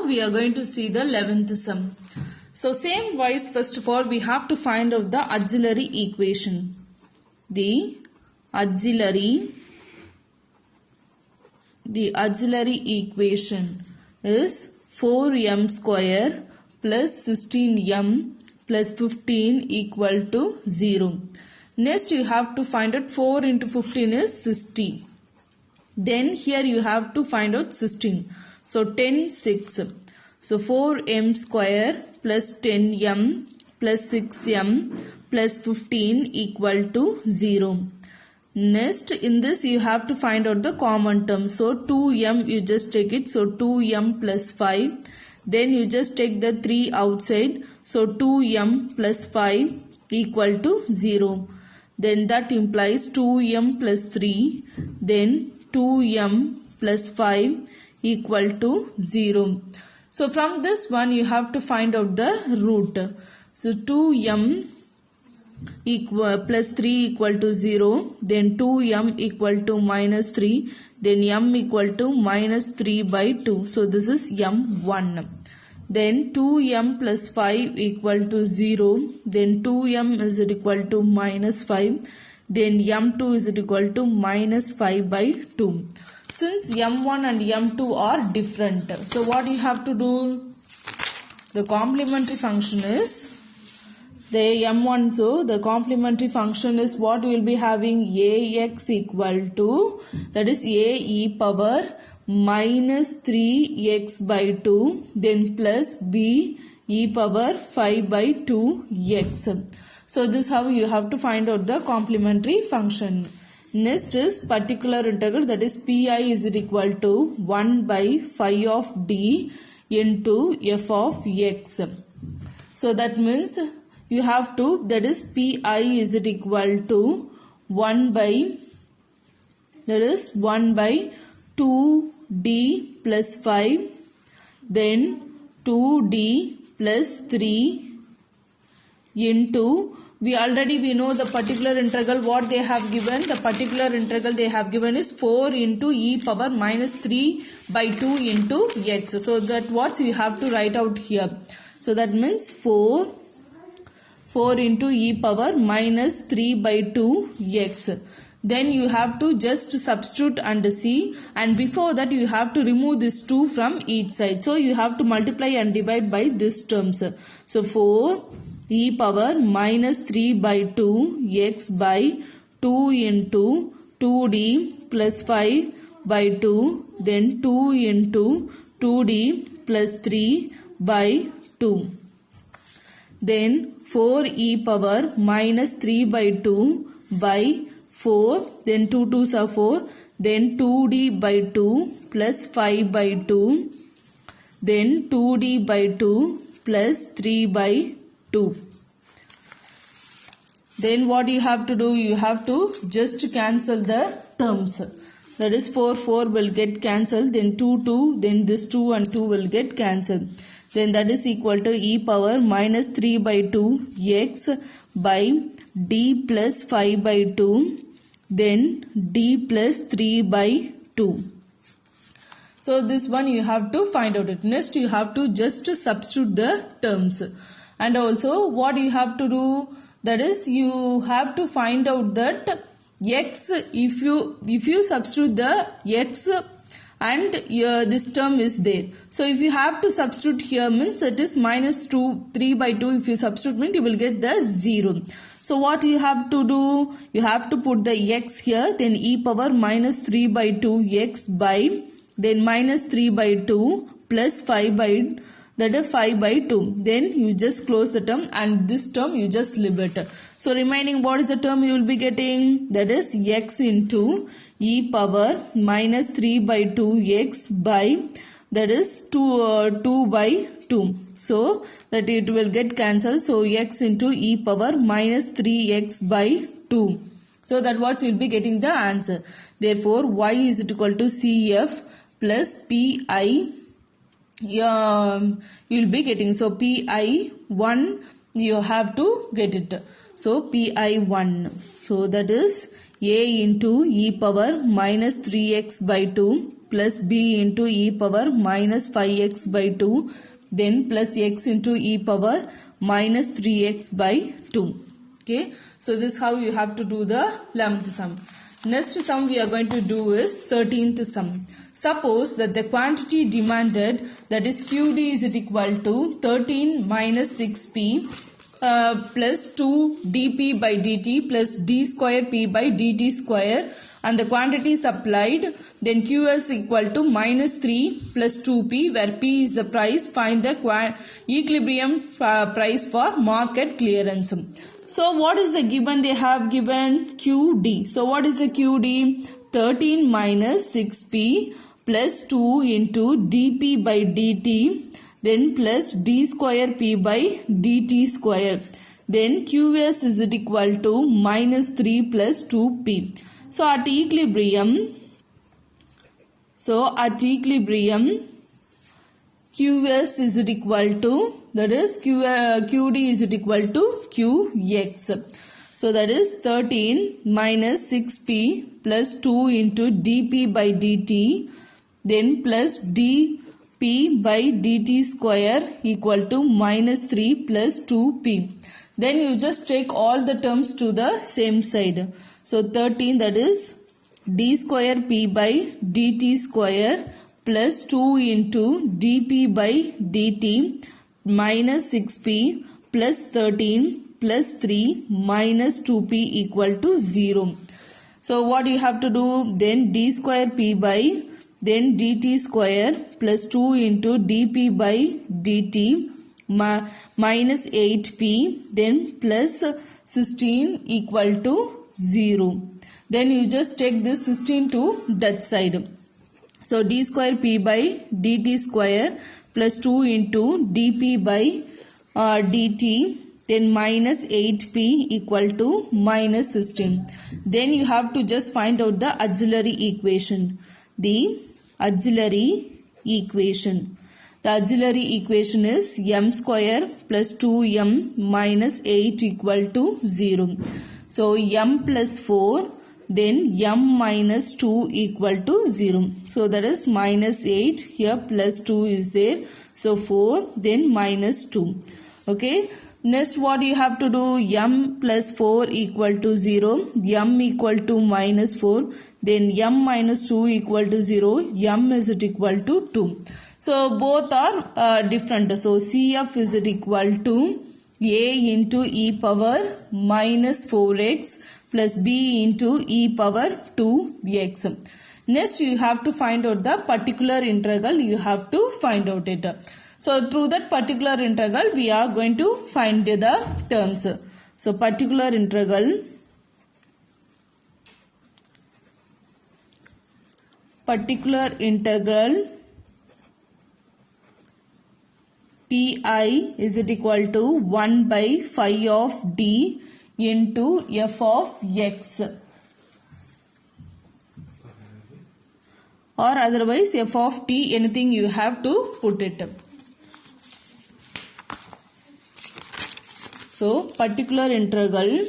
we are going to see the 11th sum. So same wise, first of all we have to find out the auxiliary equation. The auxiliary equation is 4m square plus 16m plus 15 equal to 0. Next you have to find out 4 into 15 is 60. Then here you have to find out 16. So 10, 6. So 4m square plus 10m plus 6m plus 15 equal to 0. Next in this you have to find out the common term. So 2m you just take it. So 2m plus 5. Then you just take the 3 outside. So 2m plus 5 equal to 0. Then that implies 2m plus 3. Then 2m plus 5 equal to 0. So from this one you have to find out the root. So 2m plus 3 equal to 0. Then 2m equal to minus 3. Then m equal to minus 3 by 2. So this is m1. Then 2m plus 5 equal to 0. Then 2m is equal to minus 5. Then m2 is equal to minus 5 by 2. Since m1 and m2 are different, so what you have to do? The complementary function is the m1. So the complementary function is what we will be having? Ax equal to, that is a e power minus 3x by 2, then plus b e power 5 by 2x. So this is how you have to find out the complementary function. Next is particular integral, that is pi is equal to 1 by phi of d into f of x. So that means you have to, that is pi is equal to 1 by, that is 1 by 2d plus 5, then 2d plus 3 into, we know the particular integral what they have given. The particular integral they have given is 4 into e power minus 3 by 2 into x. So that what you have to write out here. So that means 4 into e power minus 3 by 2 x. Then you have to just substitute and see, and before that you have to remove this 2 from each side. So you have to multiply and divide by these terms. So 4 e power minus 3 by 2 x by 2 into 2d plus 5 by 2, then 2 into 2d plus 3 by 2. Then 4 e power minus 3 by 2 by 4, then 2 2s are 4, then 2d by 2 plus 5 by 2, then 2d by 2 plus 3 by 2. Then what you have to do? You have to just cancel the terms. That is 4 will get cancelled, then 2, then this 2 and 2 will get cancelled. Then that is equal to e power minus 3 by 2 x by d plus 5 by 2, then d plus 3 by 2. So this one you have to find out it. Next you have to just substitute the terms. And also what you have to do? That is you have to find out that x, if you substitute the x and this term is there. So if you have to substitute here means that is minus 3 by 2. If you substitute means you will get the 0. So what you have to do? You have to put the x here, then e power minus 3 by 2 x by, then minus 3 by 2 plus 5 by, that is 5 by 2. Then you just close the term and this term you just leave it. So remaining what is the term you will be getting? That is x into e power minus 3 by 2 x by, that is 2 by 2. So that it will get cancelled. So x into e power minus 3x by 2. So that what you will be getting the answer. Therefore y is equal to cf plus pi. You will be getting, so pi1 you have to get it. So pi1, so that is a into e power minus 3x by 2 plus b into e power minus 5x by 2 then plus x into e power minus 3x by 2. Okay, so this is how you have to do the 11th sum. Next sum we are going to do is 13th sum. Suppose that the quantity demanded, that is QD is equal to 13 minus 6p plus 2 dp by dt plus d square p by dt square, and the quantity supplied, then QS equal to minus 3 plus 2p, where p is the price. Find the equilibrium price for market clearance. So what is the given? They have given QD. So what is the QD? 13 minus 6p plus 2 into dp by dt, then plus d square p by dt square. Then QS is equal to minus 3 plus 2p. So at equilibrium, QS is equal to, that is QD is equal to QX. So that is 13 minus 6p plus 2 into dp by dt, then plus dp by dt square equal to minus 3 plus 2p. Then you just take all the terms to the same side. So 13, that is d square p by dt square plus 2 into dp by dt minus 6p plus 13 plus 3 minus 2p equal to 0. So what you have to do? Then d square p by then dt square plus 2 into dp by dt minus 8p then plus 16 equal to 0. Then you just take this 16 to that side. So d square p by dt square plus 2 into dp by dt then minus 8p equal to minus 16. Then you have to just find out the auxiliary equation. The auxiliary equation is m square plus 2m minus 8 equal to 0. So m plus 4 then m minus 2 equal to 0. So that is minus 8, here plus 2 is there. So 4 then minus 2. Okay. Next what you have to do? M plus 4 equal to 0, m equal to minus 4, then m minus 2 equal to 0, m is equal to 2. So both are different. So CF is equal to a into e power minus 4x plus b into e power 2x. Next you have to find out the particular integral. You have to find out it. So through that particular integral we are going to find the terms. So particular integral pi is equal to 1 by phi of d into f of x, or otherwise f of t, anything you have to put it. So particular integral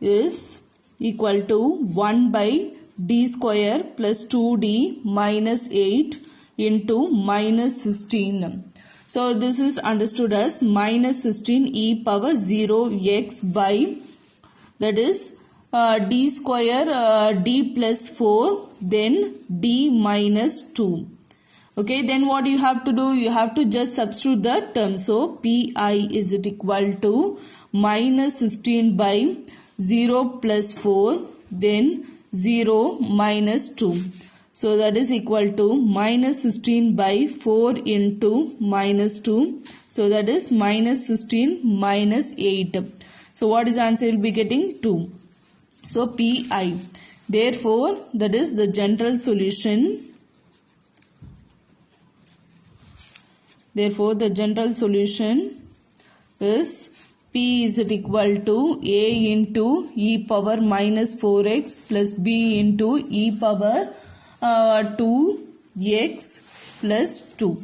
is equal to 1 by d square plus 2d minus 8 into minus 16. So this is understood as minus 16 e power 0 x by, that is d square d plus 4 then d minus 2. Okay, then what you have to do? You have to just substitute the term. So pi is equal to minus 16 by 0 plus 4 then 0 minus 2. So that is equal to minus 16 by 4 into minus 2. So that is minus 16 minus 8. So what is the answer? You will be getting 2. So pi. Therefore, that is the general solution. Therefore, the general solution is P is equal to A into e power minus 4x plus B into e power 2x plus 2.